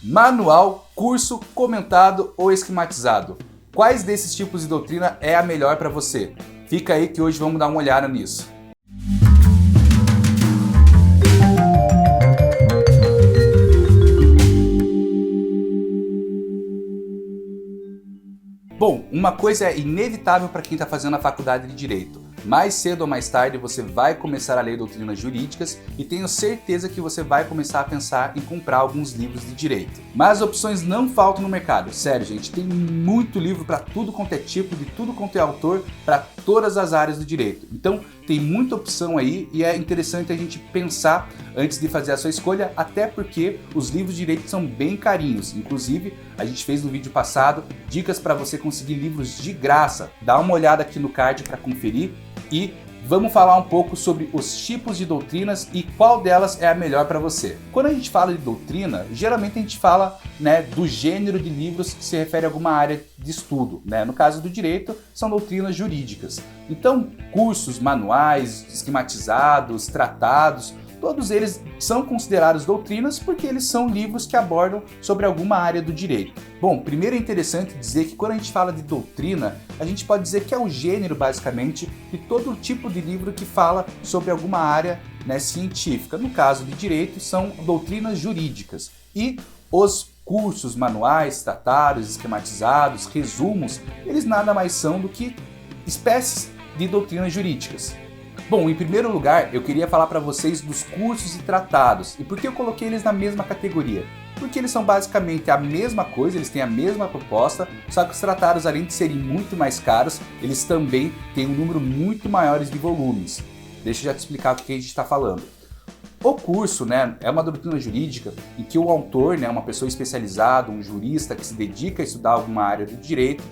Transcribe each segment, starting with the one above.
Manual, curso, comentado ou esquematizado? Quais desses tipos de doutrina é a melhor para você? Fica aí que hoje vamos dar uma olhada nisso. Bom, uma coisa é inevitável para quem está fazendo a faculdade de Direito. Mais cedo ou mais tarde você vai começar a ler doutrinas jurídicas e tenho certeza que você vai começar a pensar em comprar alguns livros de direito. Mas opções não faltam no mercado, sério gente, tem muito livro para tudo quanto é tipo, de tudo quanto é autor, para todas as áreas do direito. Então tem muita opção aí e é interessante a gente pensar antes de fazer a sua escolha, até porque os livros de direito são bem carinhos. Inclusive, a gente fez no vídeo passado dicas para você conseguir livros de graça. Dá uma olhada aqui no card para conferir. E vamos falar um pouco sobre os tipos de doutrinas e qual delas é a melhor para você. Quando a gente fala de doutrina, geralmente a gente fala do gênero de livros que se refere a alguma área de estudo. No caso do direito, são doutrinas jurídicas. Então, cursos, manuais, esquematizados, tratados, todos eles são considerados doutrinas porque eles são livros que abordam sobre alguma área do direito. Bom, primeiro é interessante dizer que quando a gente fala de doutrina, a gente pode dizer que é o gênero, basicamente, de todo tipo de livro que fala sobre alguma área científica. No caso de direito, são doutrinas jurídicas. E os cursos, manuais, tratados, esquematizados, resumos, eles nada mais são do que espécies de doutrinas jurídicas. Bom, em primeiro lugar, eu queria falar para vocês dos cursos e tratados. E por que eu coloquei eles na mesma categoria? Porque eles são basicamente a mesma coisa, eles têm a mesma proposta, só que os tratados, além de serem muito mais caros, eles também têm um número muito maior de volumes. Deixa eu já te explicar o que a gente está falando. O curso é uma doutrina jurídica em que o autor, uma pessoa especializada, um jurista que se dedica a estudar alguma área do direito,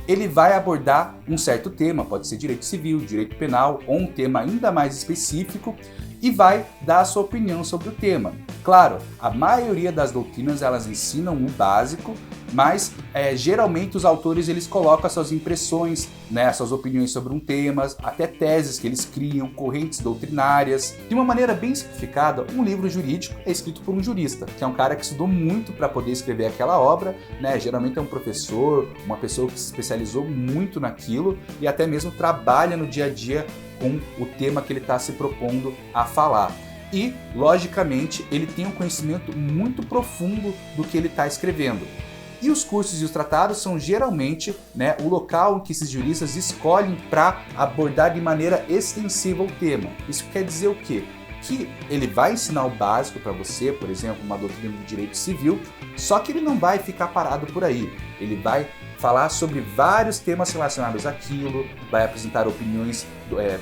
ele vai abordar um certo tema, pode ser direito civil, direito penal ou um tema ainda mais específico e vai dar a sua opinião sobre o tema. Claro, a maioria das doutrinas elas ensinam o básico, mas geralmente os autores eles colocam as suas impressões, as suas opiniões sobre um tema, até teses que eles criam, correntes doutrinárias. De uma maneira bem simplificada, um livro jurídico é escrito por um jurista, que é um cara que estudou muito para poder escrever aquela obra, geralmente é um professor, uma pessoa que se especializou muito naquilo e até mesmo trabalha no dia a dia com o tema que ele está se propondo a falar. E, logicamente, ele tem um conhecimento muito profundo do que ele está escrevendo. E os cursos e os tratados são geralmente o local em que esses juristas escolhem para abordar de maneira extensiva o tema. Isso quer dizer o quê? Que ele vai ensinar o básico para você, por exemplo, uma doutrina de direito civil, só que ele não vai ficar parado por aí. Ele vai falar sobre vários temas relacionados àquilo, vai apresentar opiniões,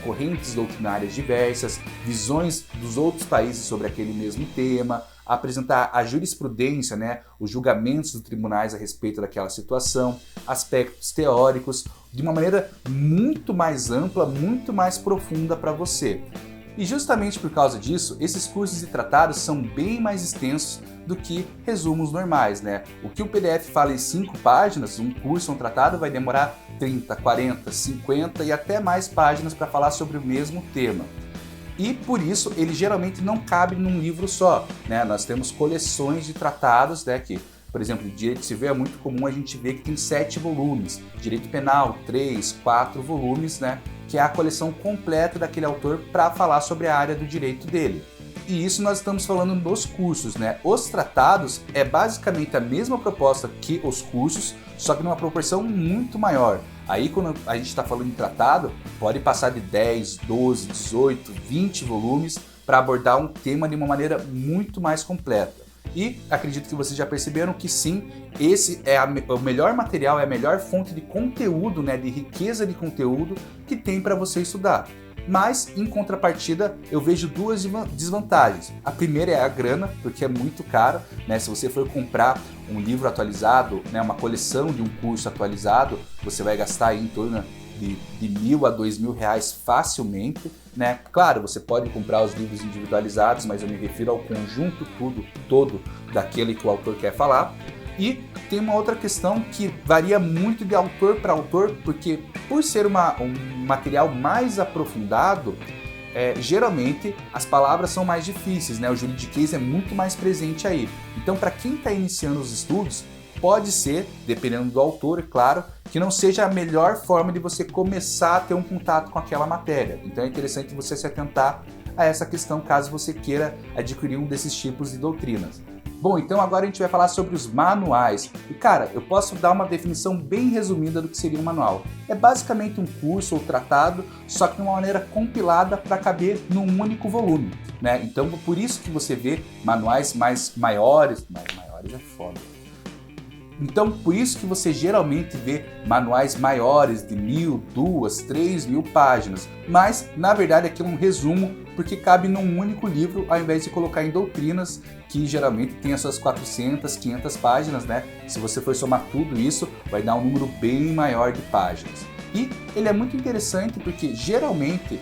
correntes doutrinárias diversas, visões dos outros países sobre aquele mesmo tema, apresentar a jurisprudência, os julgamentos dos tribunais a respeito daquela situação, aspectos teóricos, de uma maneira muito mais ampla, muito mais profunda para você. E justamente por causa disso, esses cursos e tratados são bem mais extensos do que resumos normais, O que o PDF fala em 5 páginas, um curso ou um tratado vai demorar 30, 40, 50 e até mais páginas para falar sobre o mesmo tema. E por isso ele geralmente não cabe num livro só, Nós temos coleções de tratados, que, por exemplo, direito civil é muito comum a gente ver que tem 7 volumes, direito penal 3, 4 volumes, que é a coleção completa daquele autor para falar sobre a área do direito dele. E isso nós estamos falando nos cursos, Os tratados é basicamente a mesma proposta que os cursos, só que numa proporção muito maior. Aí quando a gente está falando em tratado, pode passar de 10, 12, 18, 20 volumes para abordar um tema de uma maneira muito mais completa. E acredito que vocês já perceberam que sim, esse é o melhor material, é a melhor fonte de conteúdo, de riqueza de conteúdo que tem para você estudar. Mas, em contrapartida, eu vejo duas desvantagens. A primeira é a grana, porque é muito caro, Se você for comprar um livro atualizado, uma coleção de um curso atualizado, você vai gastar aí em torno de R$1.000 a R$2.000 facilmente, Claro, você pode comprar os livros individualizados, mas eu me refiro ao conjunto todo daquele que o autor quer falar. E tem uma outra questão que varia muito de autor para autor, porque por ser um material mais aprofundado, geralmente as palavras são mais difíceis, né? O juridiquês é muito mais presente aí. Então, para quem está iniciando os estudos, pode ser, dependendo do autor, é claro, que não seja a melhor forma de você começar a ter um contato com aquela matéria. Então é interessante você se atentar a essa questão caso você queira adquirir um desses tipos de doutrinas. Bom, então agora a gente vai falar sobre os manuais. E cara, eu posso dar uma definição bem resumida do que seria um manual. É basicamente um curso ou tratado, só que de uma maneira compilada para caber num único volume, né? Então por isso que você vê manuais maiores é foda. Então, por isso que você geralmente vê manuais maiores de 1.000, 2.000, 3.000 páginas. Mas, na verdade, aqui é um resumo, porque cabe num único livro, ao invés de colocar em doutrinas, que geralmente tem as suas 400, 500 páginas, né? Se você for somar tudo isso, vai dar um número bem maior de páginas. E ele é muito interessante porque, geralmente,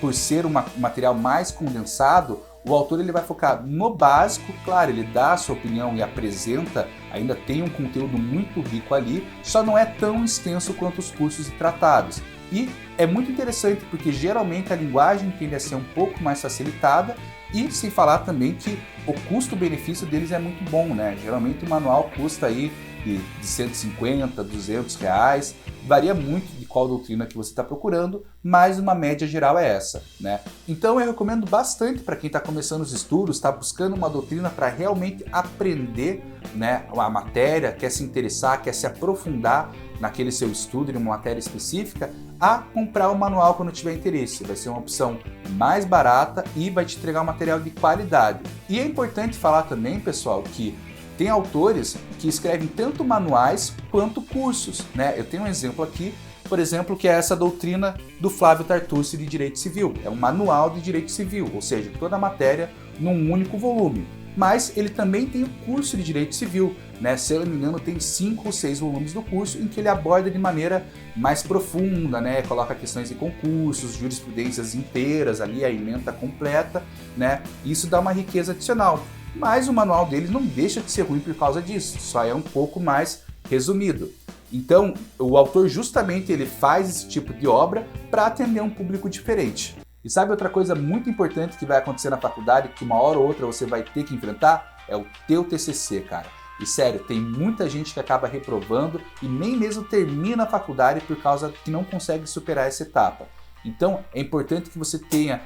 por ser um material mais condensado, o autor ele vai focar no básico, claro, ele dá a sua opinião e apresenta, ainda tem um conteúdo muito rico ali, só não é tão extenso quanto os cursos e tratados. E é muito interessante porque geralmente a linguagem tende a ser um pouco mais facilitada e sem falar também que o custo-benefício deles é muito bom, né? Geralmente o manual custa aí de 150, 200 reais, varia muito de qual doutrina que você está procurando, mas uma média geral é essa, né? Então eu recomendo bastante para quem está começando os estudos, está buscando uma doutrina para realmente aprender, né, a matéria, quer se interessar, quer se aprofundar naquele seu estudo, em uma matéria específica, a comprar o manual quando tiver interesse. Vai ser uma opção mais barata e vai te entregar um material de qualidade. E é importante falar também, pessoal, que tem autores que escrevem tanto manuais quanto cursos, né? Eu tenho um exemplo aqui, por exemplo, que é essa doutrina do Flávio Tartucci de Direito Civil. É um manual de Direito Civil, ou seja, toda a matéria num único volume. Mas ele também tem o curso de Direito Civil, né? Se eu não me engano, tem 5 ou 6 volumes do curso em que ele aborda de maneira mais profunda, né? Coloca questões de concursos, jurisprudências inteiras ali, a ementa completa, né? Isso dá uma riqueza adicional. Mas o manual deles não deixa de ser ruim por causa disso, só é um pouco mais resumido. Então, o autor justamente ele faz esse tipo de obra para atender um público diferente. E sabe outra coisa muito importante que vai acontecer na faculdade, que uma hora ou outra você vai ter que enfrentar? É o teu TCC, cara. E sério, tem muita gente que acaba reprovando e nem mesmo termina a faculdade por causa que não consegue superar essa etapa. Então, é importante que você tenha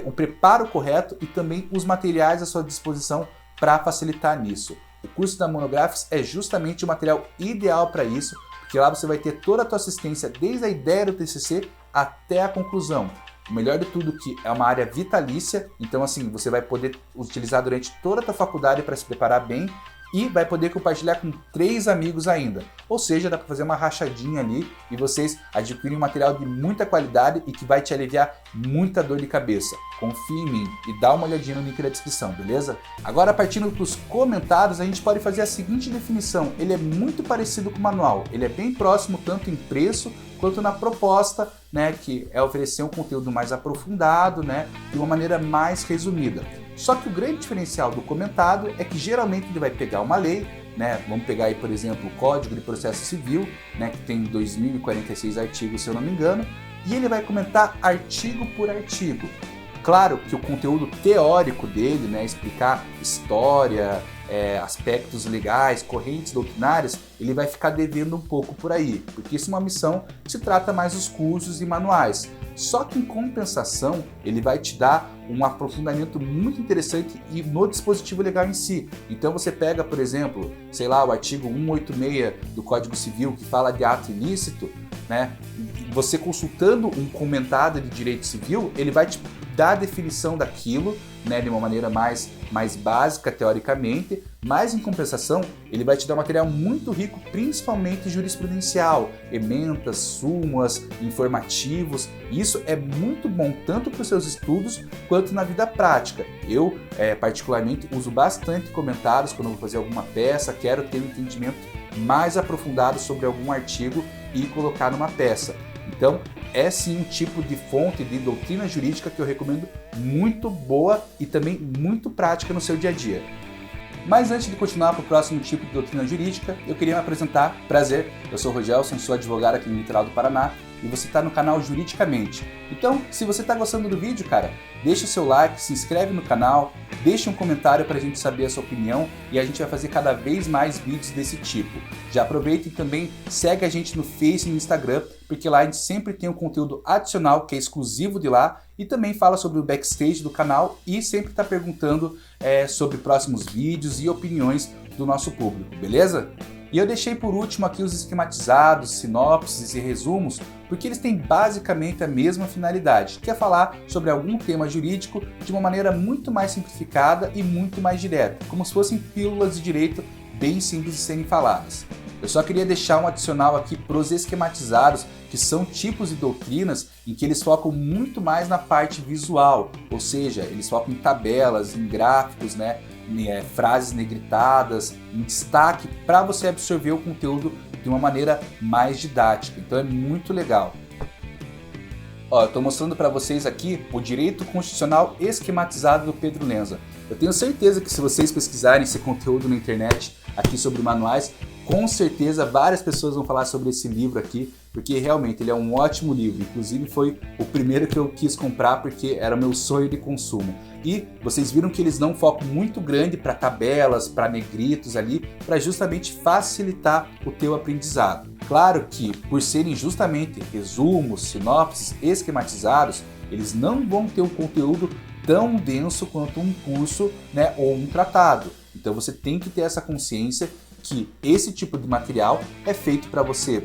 o preparo correto e também os materiais à sua disposição para facilitar nisso. O curso da Monographs é justamente o material ideal para isso, porque lá você vai ter toda a tua assistência desde a ideia do TCC até a conclusão. O melhor de tudo que é uma área vitalícia, então assim, você vai poder utilizar durante toda a tua faculdade para se preparar bem e vai poder compartilhar com 3 amigos ainda. Ou seja, dá para fazer uma rachadinha ali e vocês adquirem um material de muita qualidade e que vai te aliviar muita dor de cabeça. Confia em mim e dá uma olhadinha no link da descrição, beleza? Agora, partindo para os comentários, a gente pode fazer a seguinte definição. Ele é muito parecido com o manual. Ele é bem próximo tanto em preço quanto na proposta, né, que é oferecer um conteúdo mais aprofundado, né, de uma maneira mais resumida. Só que o grande diferencial do comentado é que geralmente ele vai pegar uma lei, né, vamos pegar aí, por exemplo, o Código de Processo Civil, né, que tem 2.046 artigos, se eu não me engano, e ele vai comentar artigo por artigo. Claro que o conteúdo teórico dele, né, explicar história, aspectos legais, correntes doutrinárias, ele vai ficar devendo um pouco por aí, porque isso é uma missão que se trata mais dos cursos e manuais. Só que em compensação, ele vai te dar um aprofundamento muito interessante e no dispositivo legal em si. Então você pega, por exemplo, sei lá, o artigo 186 do Código Civil, que fala de ato ilícito, né? Você consultando um comentado de direito civil, ele vai te dar a definição daquilo, né, de uma maneira mais básica, teoricamente, mas em compensação, ele vai te dar um material muito rico, principalmente jurisprudencial, ementas, súmulas, informativos. Isso é muito bom tanto para os seus estudos quanto na vida prática. Eu, particularmente, uso bastante comentários quando vou fazer alguma peça, quero ter um entendimento mais aprofundado sobre algum artigo e colocar numa peça. Então, é sim um tipo de fonte de doutrina jurídica que eu recomendo, muito boa e também muito prática no seu dia a dia. Mas antes de continuar para o próximo tipo de doutrina jurídica, eu queria me apresentar. Prazer, eu sou o Rogelson, sou advogado aqui no litoral do Paraná e você está no canal Juridicamente. Então, se você está gostando do vídeo, cara, deixa o seu like, se inscreve no canal, deixa um comentário para a gente saber a sua opinião e a gente vai fazer cada vez mais vídeos desse tipo. Já aproveita e também segue a gente no Face e no Instagram, porque lá a gente sempre tem um conteúdo adicional que é exclusivo de lá e também fala sobre o backstage do canal e sempre está perguntando sobre próximos vídeos e opiniões do nosso público, beleza? E eu deixei por último aqui os esquematizados, sinopses e resumos, porque eles têm basicamente a mesma finalidade, que é falar sobre algum tema jurídico de uma maneira muito mais simplificada e muito mais direta, como se fossem pílulas de direito bem simples de serem faladas. Eu só queria deixar um adicional aqui para os esquematizados, que são tipos de doutrinas em que eles focam muito mais na parte visual, ou seja, eles focam em tabelas, em gráficos, né? Frases negritadas, em destaque, para você absorver o conteúdo de uma maneira mais didática. Então é muito legal. Ó, eu estou mostrando para vocês aqui o Direito Constitucional Esquematizado do Pedro Lenza. Eu tenho certeza que se vocês pesquisarem esse conteúdo na internet aqui sobre manuais, com certeza várias pessoas vão falar sobre esse livro aqui, porque realmente ele é um ótimo livro. Inclusive foi o primeiro que eu quis comprar porque era meu sonho de consumo. E vocês viram que eles dão um foco muito grande para tabelas, para negritos ali, para justamente facilitar o teu aprendizado. Claro que por serem justamente resumos, sinopses, esquematizados, eles não vão ter um conteúdo tão denso quanto um curso, né, ou um tratado. Então você tem que ter essa consciência que esse tipo de material é feito para você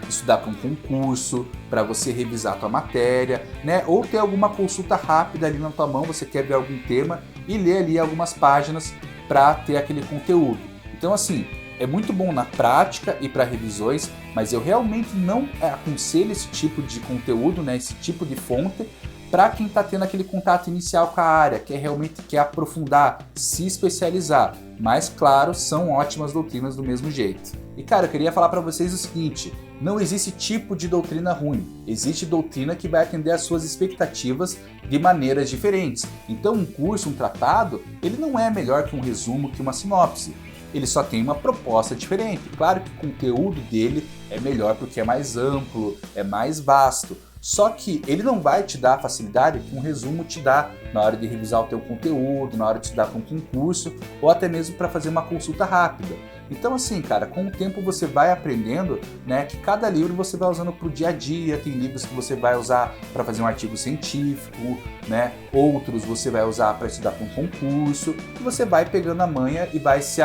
estudar para um concurso, para você revisar a tua matéria, né? Ou ter alguma consulta rápida ali na tua mão, você quer ver algum tema e ler ali algumas páginas para ter aquele conteúdo. Então assim, é muito bom na prática e para revisões, mas eu realmente não aconselho esse tipo de conteúdo, né? Esse tipo de fonte, para quem está tendo aquele contato inicial com a área, que realmente quer aprofundar, se especializar. Mas, claro, são ótimas doutrinas do mesmo jeito. E, cara, eu queria falar para vocês o seguinte, não existe tipo de doutrina ruim, existe doutrina que vai atender às suas expectativas de maneiras diferentes. Então, um curso, um tratado, ele não é melhor que um resumo, que uma sinopse. Ele só tem uma proposta diferente. Claro que o conteúdo dele é melhor porque é mais amplo, é mais vasto. Só que ele não vai te dar a facilidade que um resumo te dá na hora de revisar o teu conteúdo, na hora de estudar para um concurso ou até mesmo para fazer uma consulta rápida. Então assim, cara, com o tempo você vai aprendendo, né, que cada livro você vai usando para o dia a dia, tem livros que você vai usar para fazer um artigo científico, né, outros você vai usar para estudar para um concurso, e você vai pegando a manha e vai se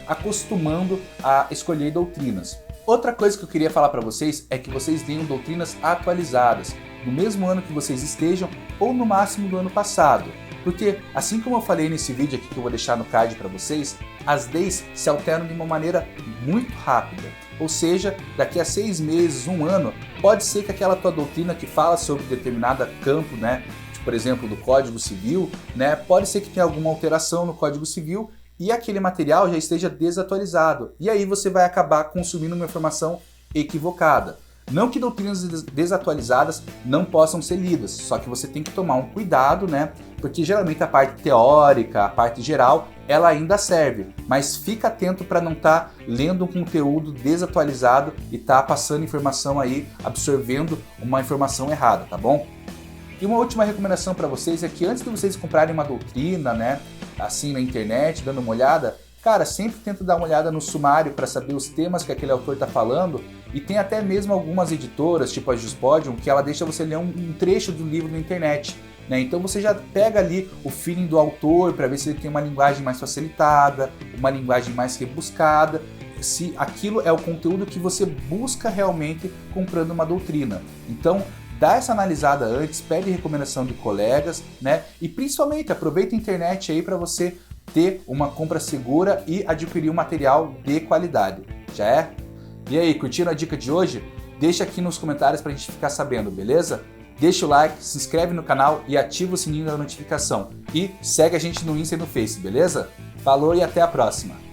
acostumando a escolher doutrinas. Outra coisa que eu queria falar para vocês é que vocês tenham doutrinas atualizadas, no mesmo ano que vocês estejam ou no máximo do ano passado. Porque, assim como eu falei nesse vídeo aqui que eu vou deixar no card para vocês, as leis se alteram de uma maneira muito rápida. Ou seja, daqui a 6 meses, 1 ano, pode ser que aquela tua doutrina que fala sobre determinado campo, né, por exemplo, do Código Civil, né, pode ser que tenha alguma alteração no Código Civil e aquele material já esteja desatualizado. E aí você vai acabar consumindo uma informação equivocada. Não que doutrinas desatualizadas não possam ser lidas, só que você tem que tomar um cuidado, né? Porque geralmente a parte teórica, a parte geral, ela ainda serve. Mas fica atento para não estar lendo um conteúdo desatualizado e estar passando informação aí, absorvendo uma informação errada, tá bom? E uma última recomendação para vocês é que antes de vocês comprarem uma doutrina, né, assim na internet, dando uma olhada, cara, sempre tenta dar uma olhada no sumário para saber os temas que aquele autor está falando, e tem até mesmo algumas editoras, tipo a Juspodium, que ela deixa você ler um trecho do livro na internet, né? Então você já pega ali o feeling do autor para ver se ele tem uma linguagem mais facilitada, uma linguagem mais rebuscada, se aquilo é o conteúdo que você busca realmente comprando uma doutrina. Então, dá essa analisada antes, pede recomendação de colegas, né? E principalmente aproveita a internet aí para você ter uma compra segura e adquirir um material de qualidade. Já é? E aí, curtiram a dica de hoje? Deixa aqui nos comentários pra gente ficar sabendo, beleza? Deixa o like, se inscreve no canal e ativa o sininho da notificação. E segue a gente no Insta e no Face, beleza? Falou e até a próxima!